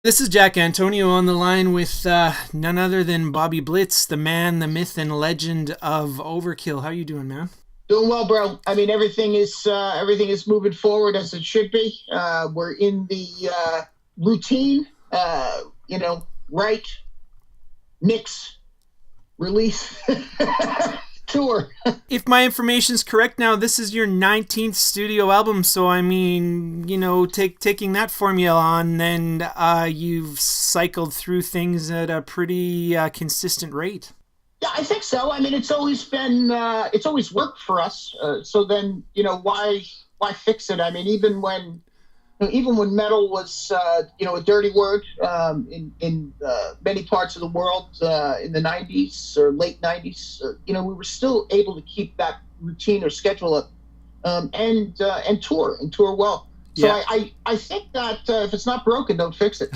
This is Jack Antonio on the line with none other than Bobby Blitz, the man, the myth, and legend of Overkill. How you doing, man? Doing well, bro. I mean, everything is moving forward as it should be. We're in the routine, write, mix, release, tour. If my information's correct now, this is your 19th studio album. So, I mean, taking that formula on, then you've cycled through things at a pretty consistent rate. Yeah, I think so. I mean, it's always worked for us. So then, why fix it? I mean, even when metal was, a dirty word in many parts of the world in the 90s or late 90s, we were still able to keep that routine or schedule up and tour well. So yeah. I think that if it's not broken, don't fix it.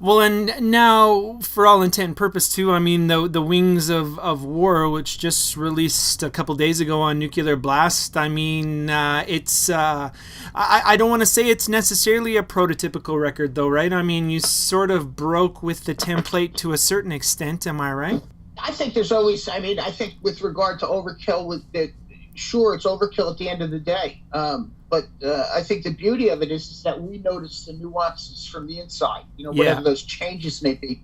Well, and now, for all intent and purpose, too, I mean, the Wings of War, which just released a couple days ago on Nuclear Blast, I mean, it's... I don't want to say it's necessarily a prototypical record, though, right? I mean, you sort of broke with the template to a certain extent, am I right? I think there's always... I mean, I think with regard to Overkill, sure, it's Overkill at the end of the day. But I think the beauty of it is that we notice the nuances from the inside, whatever those changes may be.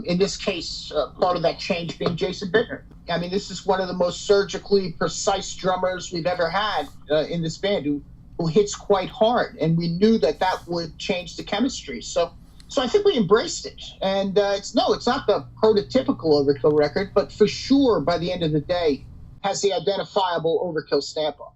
In this case, part of that change being Jason Bittner. I mean, this is one of the most surgically precise drummers we've ever had in this band who hits quite hard. And we knew that would change the chemistry. So I think we embraced it. And it's not the prototypical Overkill record, but for sure, by the end of the day, has the identifiable Overkill stamp on.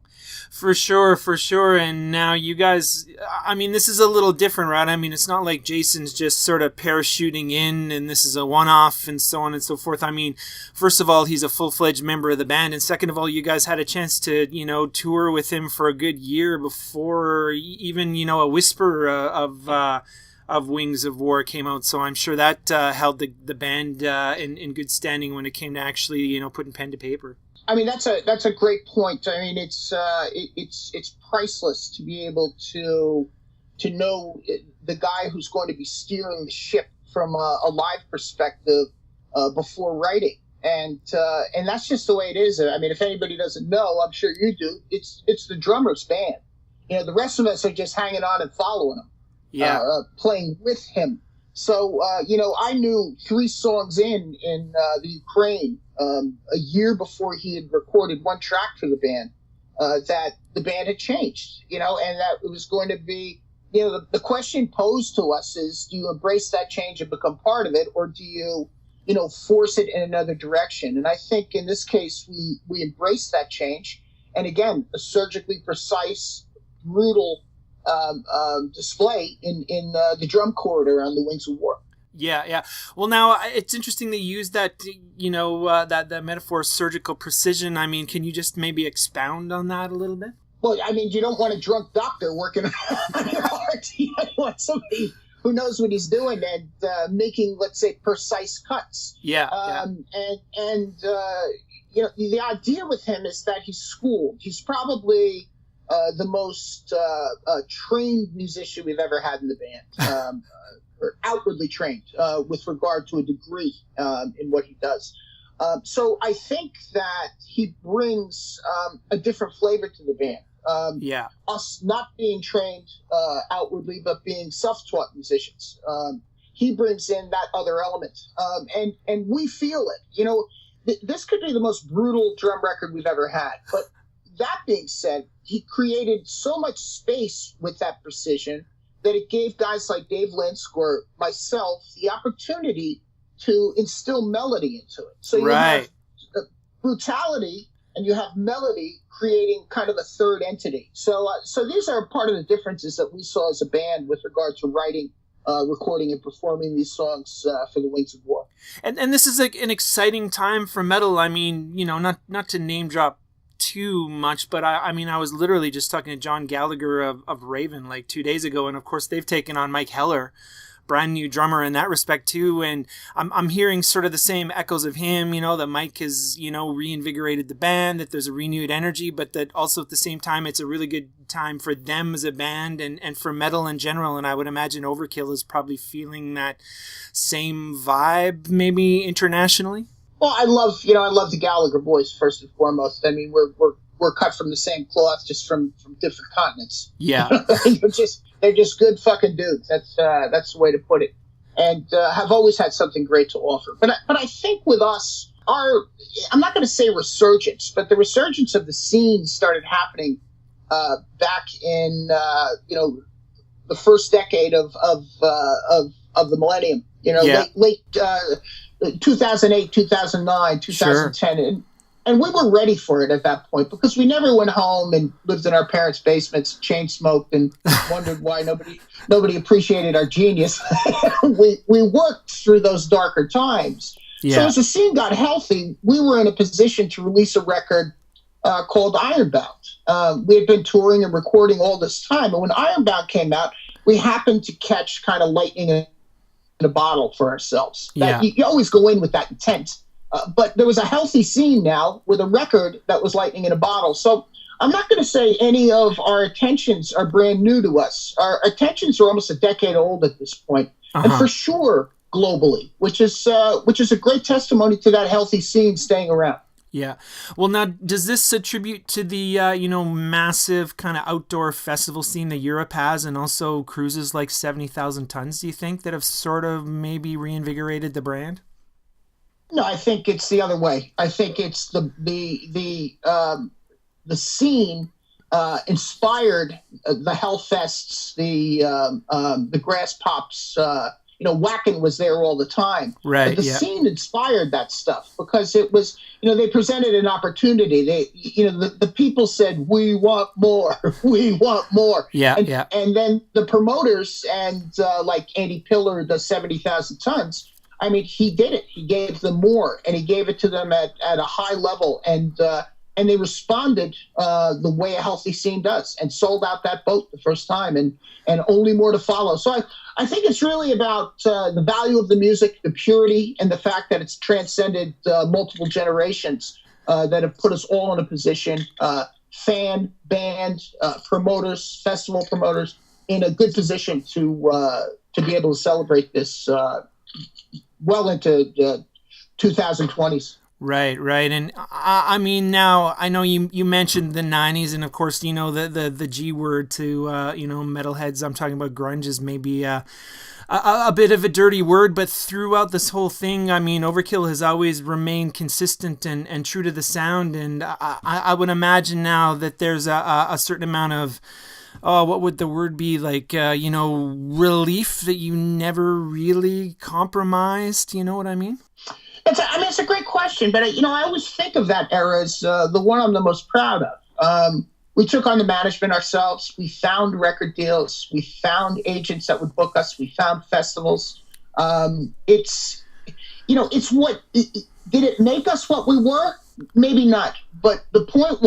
For sure. And now you guys, I mean, this is a little different, right? I mean, it's not like Jason's just sort of parachuting in and this is a one-off and so on and so forth. I mean, first of all, he's a full-fledged member of the band. And second of all, you guys had a chance to, tour with him for a good year before even, a whisper of Wings of War came out. So I'm sure that held the band in good standing when it came to actually, putting pen to paper. I mean, that's a great point. I mean, it's priceless to be able to know the guy who's going to be steering the ship from a live perspective before writing, and that's just the way it is. I mean, if anybody doesn't know, I'm sure you do. It's the drummer's band. The rest of us are just hanging on and following him, playing with him. So I knew 3 songs in the Ukraine. A year before he had recorded one track for the band, that the band had changed, and that it was going to be, the question posed to us is, do you embrace that change and become part of it, or do you, force it in another direction? And I think in this case, we embraced that change. And again, a surgically precise, brutal display in the drum corridor on the Wings of War. Yeah. Well, now it's interesting they use that, that metaphor, surgical precision. I mean, can you just maybe expound on that a little bit? Well, I mean, you don't want a drunk doctor working on your heart. You want somebody who knows what he's doing and making, let's say, precise cuts. Yeah. And the idea with him is that he's schooled. He's probably the most trained musician we've ever had in the band. Or outwardly trained with regard to a degree in what he does. So I think that he brings a different flavor to the band. Us not being trained outwardly, but being self-taught musicians. He brings in that other element. And we feel it. This could be the most brutal drum record we've ever had. But that being said, he created so much space with that precision that it gave guys like Dave Linsk or myself the opportunity to instill melody into it. So you have brutality and you have melody creating kind of a third entity. So these are part of the differences that we saw as a band with regard to writing, recording, and performing these songs for the Wings of War. And this is like an exciting time for metal. I mean, not to name drop too much, but I mean, I was literally just talking to John Gallagher of Raven like 2 days ago, and of course they've taken on Mike Heller brand new drummer in that respect too. And I'm hearing sort of the same echoes of him, that Mike has, reinvigorated the band, that there's a renewed energy, but that also at the same time, it's a really good time for them as a band and for metal in general. And I would imagine Overkill is probably feeling that same vibe, maybe internationally. Well, I love the Gallagher boys first and foremost. I mean, we're cut from the same cloth, just from different continents. Yeah. they're just good fucking dudes. That's the way to put it. And have always had something great to offer. But I think with us, I'm not going to say resurgence, but the resurgence of the scene started happening back in the first decade of the millennium. Late 2008, 2009, 2010. Sure. And we were ready for it at that point because we never went home and lived in our parents' basements, chain smoked, and wondered why nobody appreciated our genius. we worked through those darker times. Yeah. So as the scene got healthy, we were in a position to release a record called Ironbound. We had been touring and recording all this time, and when Ironbound came out, we happened to catch kind of lightning in a bottle for ourselves. You always go in with that intent. But there was a healthy scene now with a record that was lightning in a bottle. So I'm not going to say any of our attentions are brand new to us. Our attentions are almost a decade old at this point. And for sure globally, which is a great testimony to that healthy scene staying around. Yeah. Well, now, does this attribute to the, massive kind of outdoor festival scene that Europe has, and also cruises like 70,000 tons, do you think, that have sort of maybe reinvigorated the brand? No, I think it's the other way. I think it's the scene inspired the Hellfests, the Grass Pops. Whacking was there all the time. Right. But the scene inspired that stuff because it was, they presented an opportunity. The people said, "We want more. We want more." Yeah. And then the promoters and like Andy Pillar does 70,000 tons. I mean, he did it. He gave them more, and he gave it to them at a high level, and they responded the way a healthy scene does, and sold out that boat the first time, and only more to follow. So I think it's really about the value of the music, the purity, and the fact that it's transcended multiple generations that have put us all in a position, fan, band, promoters, festival promoters, in a good position to be able to celebrate this well into 2020s. Right. And I mean, now I know you mentioned the 90s, and of course, the G word to, metalheads. I'm talking about grunge is maybe a bit of a dirty word, but throughout this whole thing, I mean, Overkill has always remained consistent and true to the sound. And I would imagine now that there's a certain amount of, what would the word be, like, relief that you never really compromised. You know what I mean? It's a great question, but I always think of that era as the one I'm the most proud of. We took on the management ourselves. We found record deals. We found agents that would book us. We found festivals. It's what did it make us what we were? Maybe not. But the point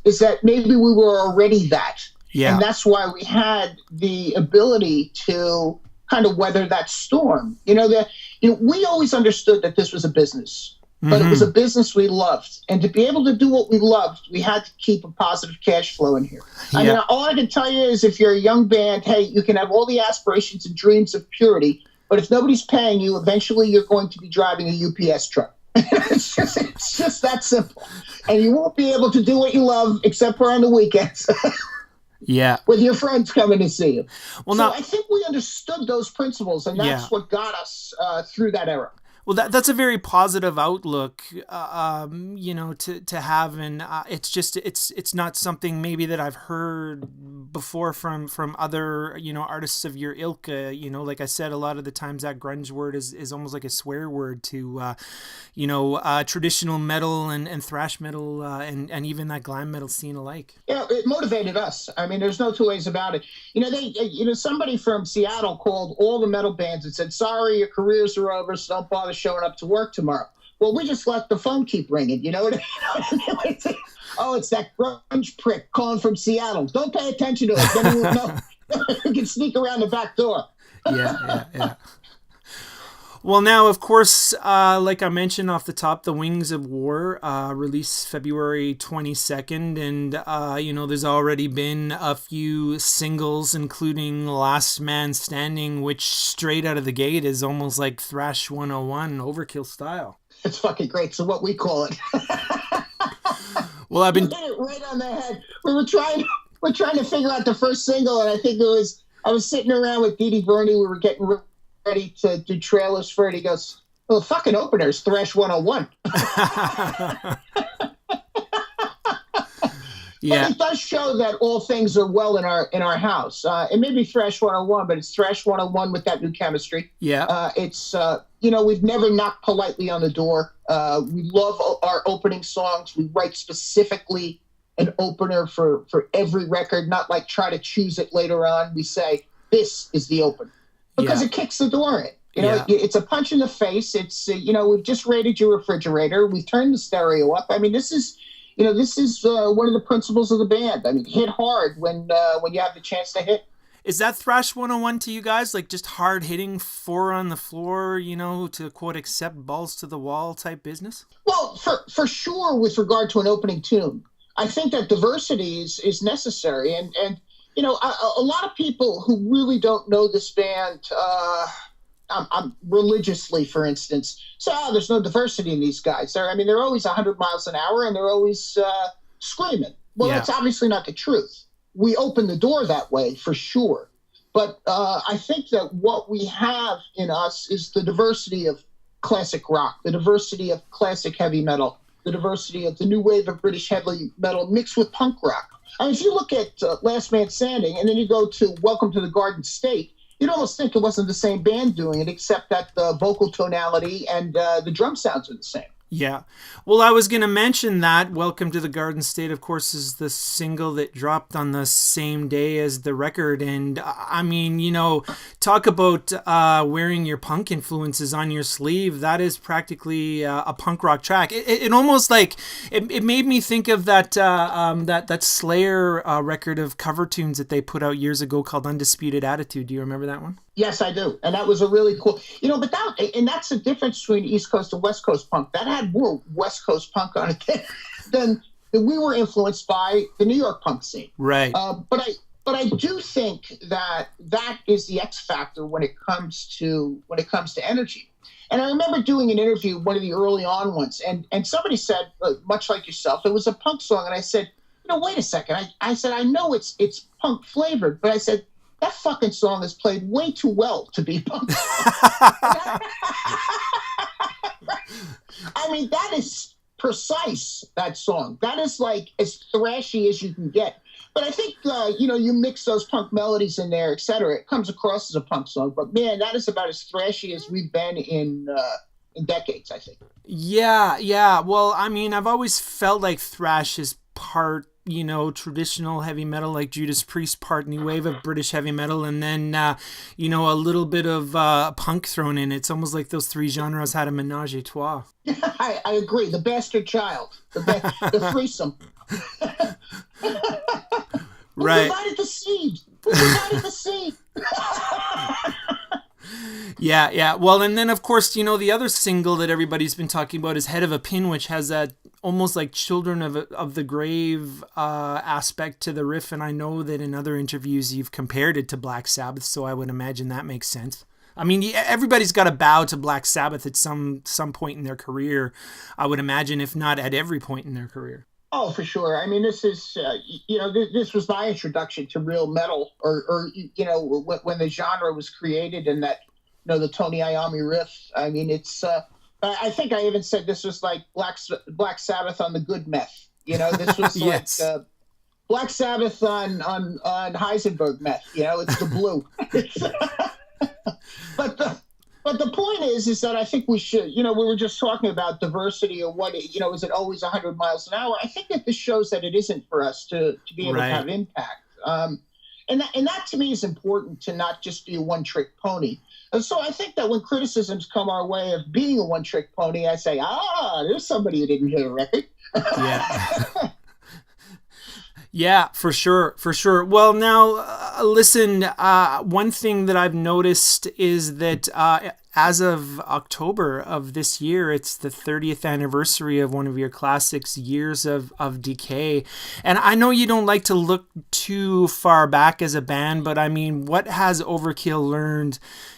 is that maybe we were already that. Yeah. And that's why we had the ability to kind of weather that storm. We always understood that this was a business, but it was a business we loved. And to be able to do what we loved, we had to keep a positive cash flow in here. Yeah. I mean, all I can tell you is if you're a young band, hey, you can have all the aspirations and dreams of purity, but if nobody's paying you, eventually you're going to be driving a UPS truck. It's just that simple. And you won't be able to do what you love except for on the weekends. Yeah. With your friends coming to see you. Well, so I think we understood those principles, and that's what got us through that era. Well, that's a very positive outlook, to have, and it's just it's not something maybe that I've heard before from other artists of your ilk. Like I said, a lot of the times that grunge word is almost like a swear word to traditional metal and thrash metal and even that glam metal scene alike. Yeah, it motivated us. I mean, there's no two ways about it. Somebody from Seattle called all the metal bands and said, "Sorry, your careers are over, so don't bother showing up to work tomorrow." Well, we just let the phone keep ringing. You know what I mean? Oh, it's that grunge prick calling from Seattle. Don't pay attention to it. Then you won't know. You can sneak around the back door. Yeah. Well, now, of course, like I mentioned off the top, The Wings of War released February 22nd. And, there's already been a few singles, including Last Man Standing, which straight out of the gate is almost like Thrash 101 Overkill style. It's fucking great. So what we call it. Well, I've been... You hit it right on the head. We're trying to figure out the first single, and I think I was sitting around with Dee Dee Verney. We were getting ready to do trailers for it. He goes, well, the fucking opener is Thrash 101. Yeah. But it does show that all things are well in our house. It may be Thrash 101, but it's Thrash 101 with that new chemistry. Yeah. It's we've never knocked politely on the door. We love our opening songs. We write specifically an opener for every record, not like try to choose it later on. We say, this is the opener. Because it kicks the door in. It's a punch in the face. It's, we've just raided your refrigerator. We've turned the stereo up. I mean, this is one of the principles of the band. I mean, hit hard when you have the chance to hit. Is that Thrash 101 to you guys? Like just hard hitting, four on the floor, to quote, accept balls to the wall type business? Well, for sure, with regard to an opening tune, I think that diversity is necessary. And a lot of people who really don't know this band, I'm religiously, for instance, say, there's no diversity in these guys. They're always 100 miles an hour and they're always screaming. Well, That's obviously not the truth. We open the door that way, for sure. But I think that what we have in us is the diversity of classic rock, the diversity of classic heavy metal, the diversity of the new wave of British heavy metal mixed with punk rock. I mean, if you look at Last Man Standing and then you go to Welcome to the Garden State, you'd almost think it wasn't the same band doing it, except that the vocal tonality and the drum sounds are the same. Yeah. Well, I was going to mention that Welcome to the Garden State, of course, is the single that dropped on the same day as the record. And I mean, talk about wearing your punk influences on your sleeve. That is practically a punk rock track. It almost like it made me think of that Slayer record of cover tunes that they put out years ago called Undisputed Attitude. Do you remember that one? Yes, I do. And that was a really cool, but that's the difference between East Coast and West Coast punk. That had more West Coast punk on it than we were influenced by the New York punk scene. Right. But I do think that is the X factor when it comes to energy. And I remember doing an interview, one of the early on ones, and somebody said, much like yourself, it was a punk song. And I said, wait a second. I said, I know it's punk flavored, but I said, that fucking song is played way too well to be punk. I mean, that is precise, that song. That is like as thrashy as you can get. But I think, you mix those punk melodies in there, et cetera. It comes across as a punk song. But, man, that is about as thrashy as we've been in decades, I think. Yeah. Well, I mean, I've always felt like thrash is part traditional heavy metal like Judas Priest, part new wave of British heavy metal, and then a little bit of punk thrown in. It's almost like those three genres had a menage a trois. I agree. The bastard child, the threesome. Right. Who provided the seed? Yeah. Well, and then of course, the other single that everybody's been talking about is Head of a Pin, which has that almost like Children of the Grave aspect to the riff. And I know that in other interviews you've compared it to Black Sabbath, so I would imagine that makes sense. I mean, everybody's got to bow to Black Sabbath at some point in their career, I would imagine, if not at every point in their career. Oh, for sure. I mean, this is, this was my introduction to real metal, or when the genre was created, and that, the Tony Iommi riff. I mean, it's, I think I even said this was like Black Sabbath on the good meth. This was yes. like Black Sabbath on Heisenberg meth. It's the blue. But the point is that I think we should, we were just talking about diversity, or what, is it always 100 miles an hour? I think that this shows that it isn't for us to be able to have impact. And that to me is important, to not just be a one-trick pony. And so I think that when criticisms come our way of being a one-trick pony, I say, there's somebody who didn't hear a record. Yeah. Yeah, for sure, for sure. Well, now, listen, one thing that I've noticed is that as of October of this year, it's the 30th anniversary of one of your classics, Years of Decay. And I know you don't like to look too far back as a band, but I mean, what has Overkill learned,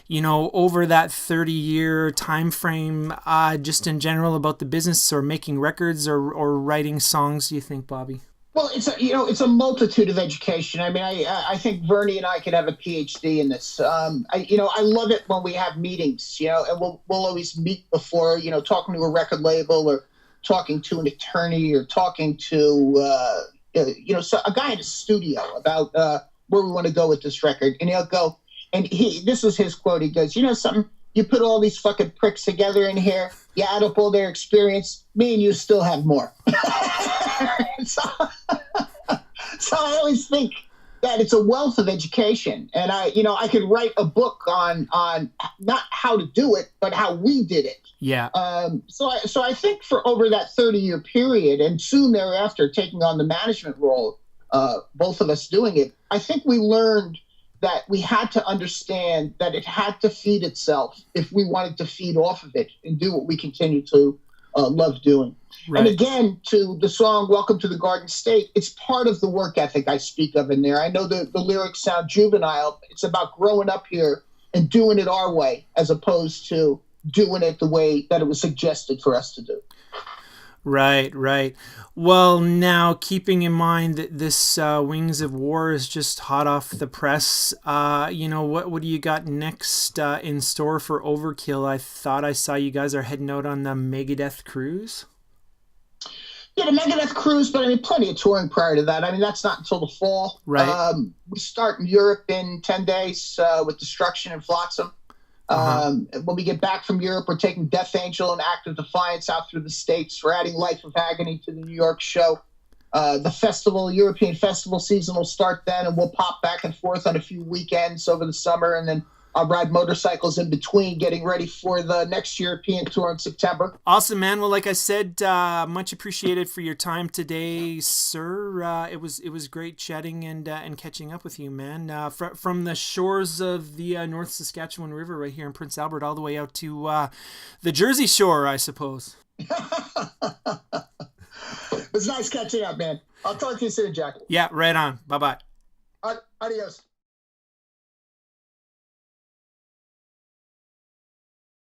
over that 30-year time frame, just in general about the business or making records or writing songs, do you think, Bobby? Well, it's a multitude of education. I mean, I think Vernie and I could have a PhD in this. I love it when we have meetings, and we'll always meet before, talking to a record label or talking to an attorney or talking to, so a guy in a studio about where we want to go with this record. And he'll go, and this was his quote. He goes, something, you put all these fucking pricks together in here, you add up all their experience, me and you still have more. So I always think that it's a wealth of education, and I could write a book on not how to do it, but how we did it. Yeah. So I think for over that 30-year period, and soon thereafter taking on the management role, both of us doing it, I think we learned that we had to understand that it had to feed itself if we wanted to feed off of it and do what we continue to love doing. Right. And again, to the song Welcome to the Garden State, it's part of the work ethic I speak of in there. I know the lyrics sound juvenile. It's about growing up here and doing it our way as opposed to doing it the way that it was suggested for us to do. Right, right. Well, now, keeping in mind that this Wings of War is just hot off the press, what do you got next in store for Overkill? I thought I saw you guys are heading out on the Megadeth cruise. Yeah, the Megadeth cruise, but I mean, plenty of touring prior to that. I mean, that's not until the fall. Right. We start in Europe in 10 days with Destruction and Flotsam. When we get back from Europe, we're taking Death Angel and Act of Defiance out through the States. We're adding Life of Agony to the New York show. The European festival season will start then, and we'll pop back and forth on a few weekends over the summer, and then I'll ride motorcycles in between, getting ready for the next European tour in September. Awesome, man. Well, like I said, much appreciated for your time today, sir. It was great chatting and catching up with you, man. From the shores of the North Saskatchewan River right here in Prince Albert all the way out to the Jersey Shore, I suppose. It was nice catching up, man. I'll talk to you soon, Jack. Yeah, right on. Bye-bye. Adios.